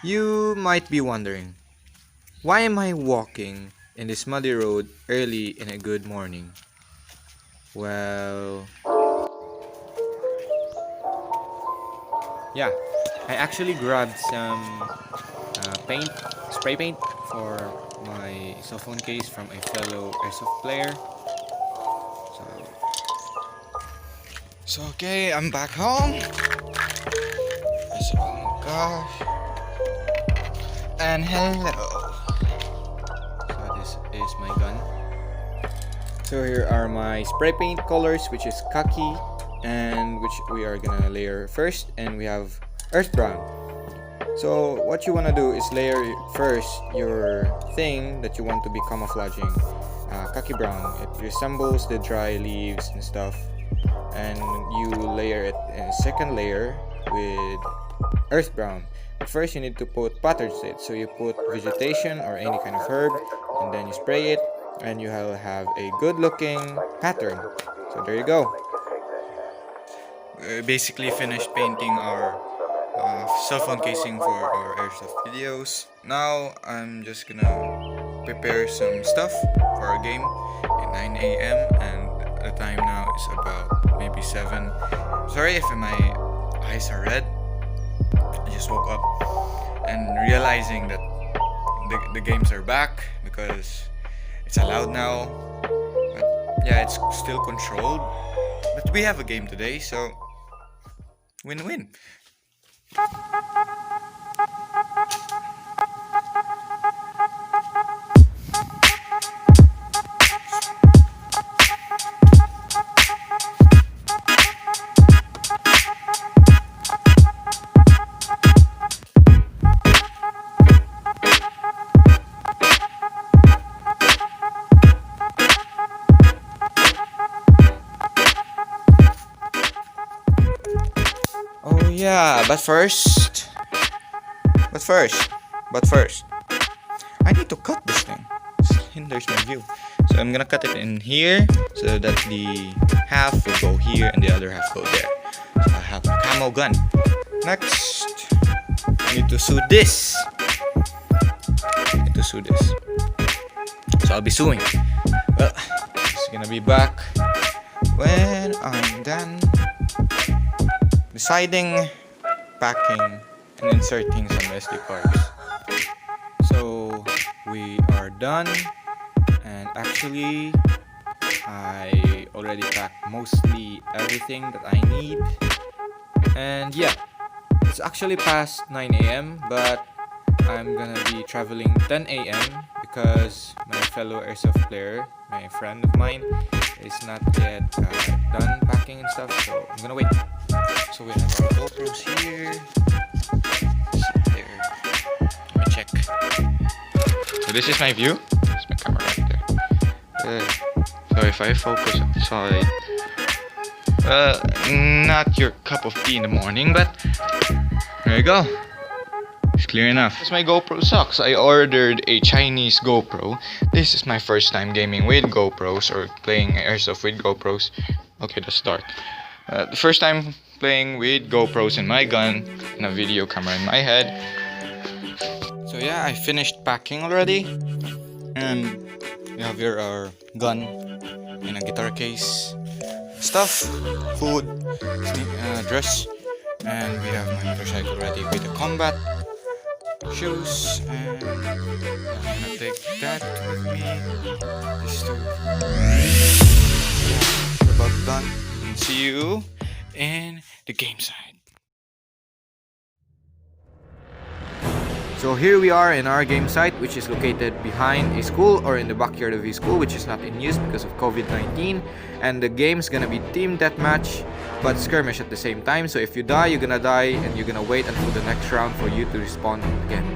You might be wondering, why am I walking in this muddy road early in a good morning? Well, yeah, I actually grabbed some paint, spray paint for my cell phone case from a fellow Airsoft player. So okay, I'm back home. So, oh my gosh. And hello. So this is my gun. So here are my spray paint colors, which is khaki, and which we are gonna layer first, and we have earth brown. So what you wanna do is layer first your thing that you want to be camouflaging, khaki brown. It resembles the dry leaves and stuff, and you layer it in a second layer with earth brown. But first you need to put patterns to it. So you put vegetation or any kind of herb, and then you spray it, and you will have a good looking pattern. So there you go. We basically finished painting our cell phone casing for our Airsoft videos. Now I'm just gonna prepare some stuff for our game at 9 a.m. and the time now is about maybe 7. Sorry if my eyes are red. I just woke up and realizing that the games are back because it's allowed now. But yeah, it's still controlled. But we have a game today, so win-win. Oh yeah, but first, I need to cut this thing. This hinders my view. So I'm gonna cut it in here so that the half will go here and the other half go there. So I have a camo gun. Next, I need to sew this. So I'll be sewing. Well, it's gonna be back when I'm done deciding, packing, and inserting some SD cards. So we are done, and actually I already packed mostly everything that I need. And yeah, it's actually past 9 a.m. but I'm gonna be traveling 10 a.m. because my fellow Airsoft player, my friend of mine, is not yet done packing and stuff, so I'm gonna wait. So we have our GoPros here. There. Let me check. So this is my view. There's my camera right there. So if I focus on the side, not your cup of tea in the morning, but there you go. It's clear enough. This my GoPro sucks. I ordered a Chinese GoPro. This is my first time gaming with GoPros or playing Airsoft with GoPros. Okay, let's start. The first time playing with GoPros in my gun and a video camera in my head. So yeah, I finished packing already, and we have here our gun in a guitar case, stuff, food, dress, and we have my motorcycle ready with the combat shoes, and I'm gonna take that with me. This too. Yeah, we're about done. And see you in the game side. So here we are in our game site, which is located behind a school or in the backyard of a school, which is not in use because of COVID-19. And the game's gonna be team deathmatch, but skirmish at the same time. So if you die, you're gonna die, and you're gonna wait until the next round for you to respawn again.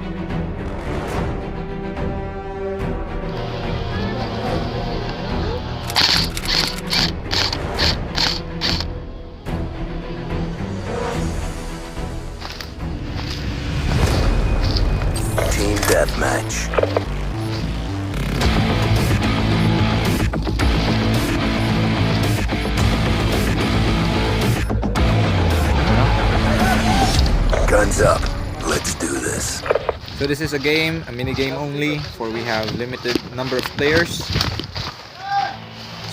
Team Deathmatch. Guns up. Let's do this. So this is a game, a mini game only, for we have limited number of players.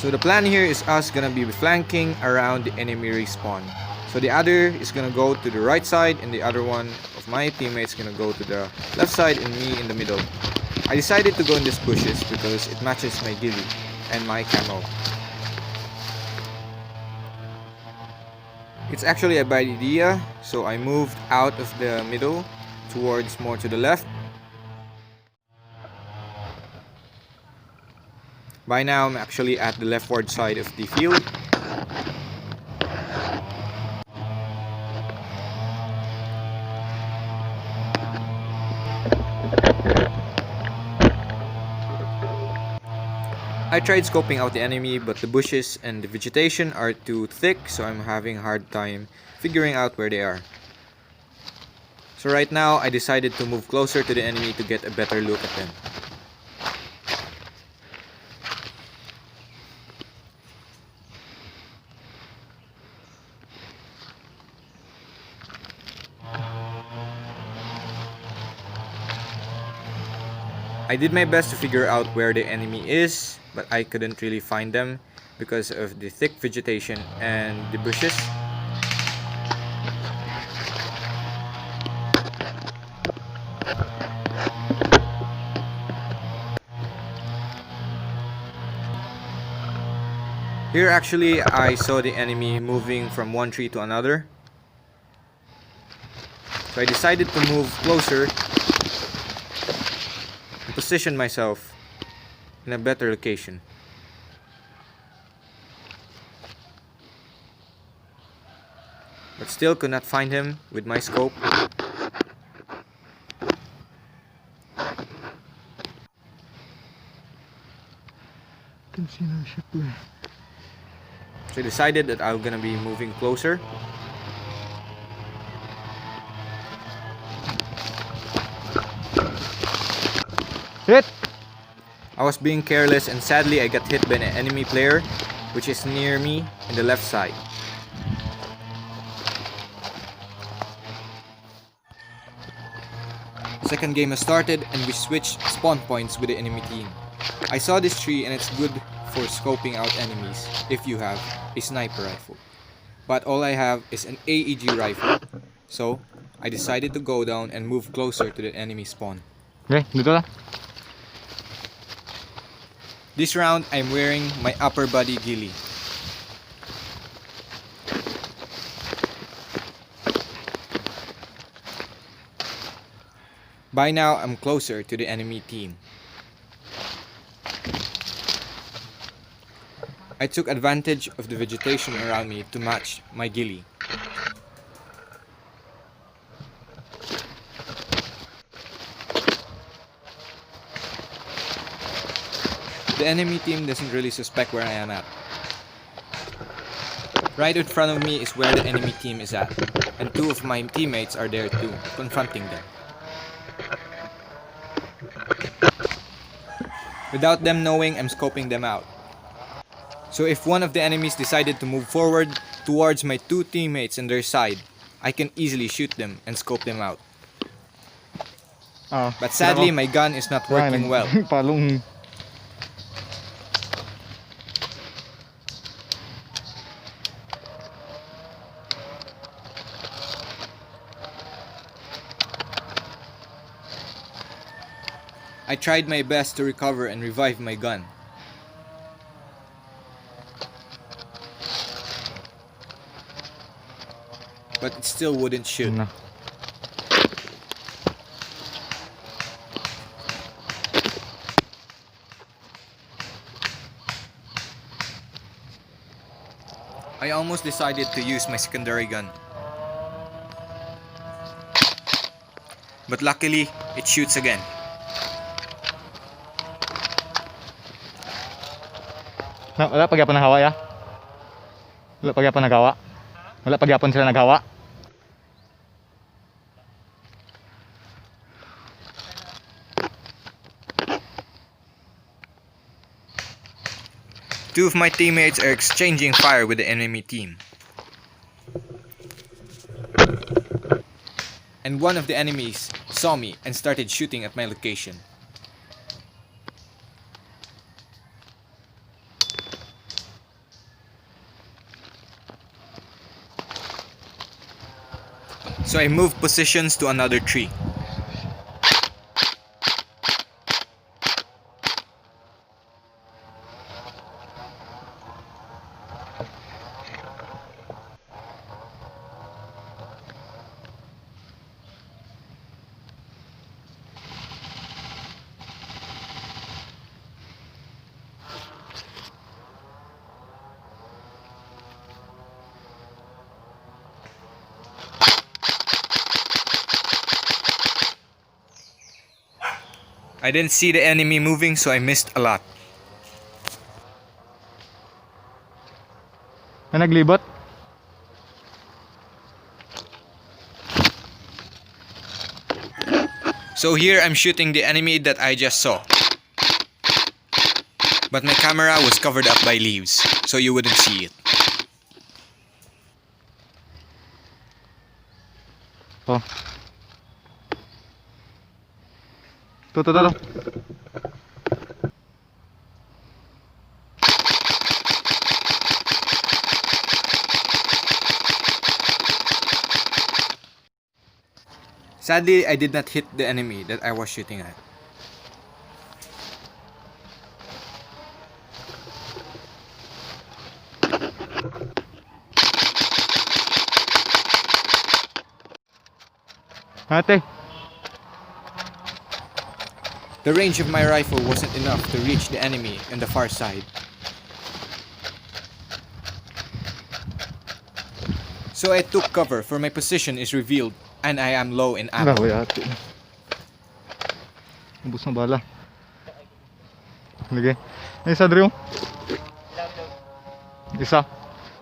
So the plan here is us gonna be flanking around the enemy respawn. So the other is gonna go to the right side and the other one of my teammates gonna go to the left side and me in the middle. I decided to go in these bushes because it matches my ghillie and my camo. It's actually a bad idea, so I moved out of the middle towards more to the left. By now I'm actually at the leftward side of the field. I tried scoping out the enemy, but the bushes and the vegetation are too thick, so I'm having a hard time figuring out where they are. So right now, I decided to move closer to the enemy to get a better look at them. I did my best to figure out where the enemy is, but I couldn't really find them because of the thick vegetation and the bushes. Here actually I saw the enemy moving from one tree to another. So I decided to move closer and position myself in a better location. But still could not find him with my scope. So I decided that I'm gonna be moving closer. Hit! I was being careless and sadly I got hit by an enemy player which is near me in the left side. Second game has started and we switched spawn points with the enemy team. I saw this tree and it's good for scoping out enemies if you have a sniper rifle. But all I have is an AEG rifle. So I decided to go down and move closer to the enemy spawn. Okay, dito na. This round I'm wearing my upper body ghillie. By now I'm closer to the enemy team. I took advantage of the vegetation around me to match my ghillie. The enemy team doesn't really suspect where I am at. Right in front of me is where the enemy team is at, and two of my teammates are there too, confronting them. Without them knowing, I'm scoping them out. So if one of the enemies decided to move forward towards my two teammates on their side, I can easily shoot them and scope them out. But sadly, my gun is not working well. Palong. I tried my best to recover and revive my gun. But it still wouldn't shoot. Na. I almost decided to use my secondary gun. But luckily, it shoots again. Na, wala pagyapon nagawa ya. Wala pagyapon nagawa. Wala pagyapon sila nagawa. Two of my teammates are exchanging fire with the enemy team. And one of the enemies saw me and started shooting at my location. So I moved positions to another tree. I didn't see the enemy moving, so I missed a lot. May naglibot? So here I'm shooting the enemy that I just saw. But my camera was covered up by leaves, so you wouldn't see it. Oh. Tuh. Sadly, I did not hit the enemy that I was shooting at. Ate. The range of my rifle wasn't enough to reach the enemy on the far side. So I took cover for my position is revealed and I am low in ammo. Grabe ate. Ubus na bala. Lagi. Isa diri oh. Isa.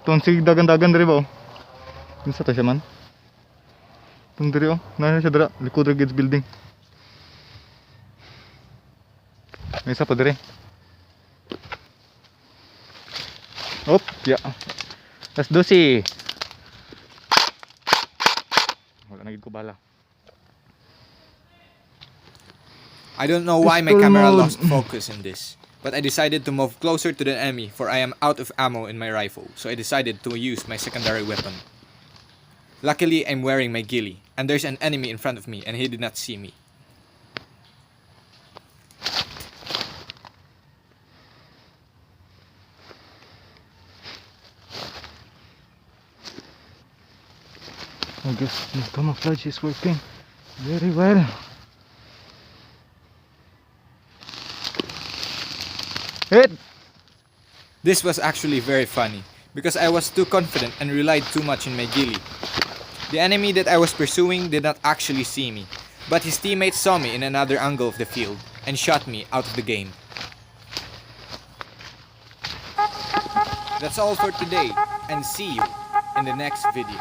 Tong sig dagan-dagan diri ba oh. Isa ta siya man. Tong diri oh. Nana siya dira likod ra gid building. May isa pa diri. Op, ya. Let's do si. Wala na gid ko bala. I don't know why my camera lost focus in this, but I decided to move closer to the enemy for I am out of ammo in my rifle, so I decided to use my secondary weapon. Luckily, I'm wearing my ghillie, and there's an enemy in front of me and he did not see me. I guess the camouflage is working very well. Hit! This was actually very funny, because I was too confident and relied too much on my ghillie. The enemy that I was pursuing did not actually see me, but his teammates saw me in another angle of the field and shot me out of the game. That's all for today, and see you in the next video.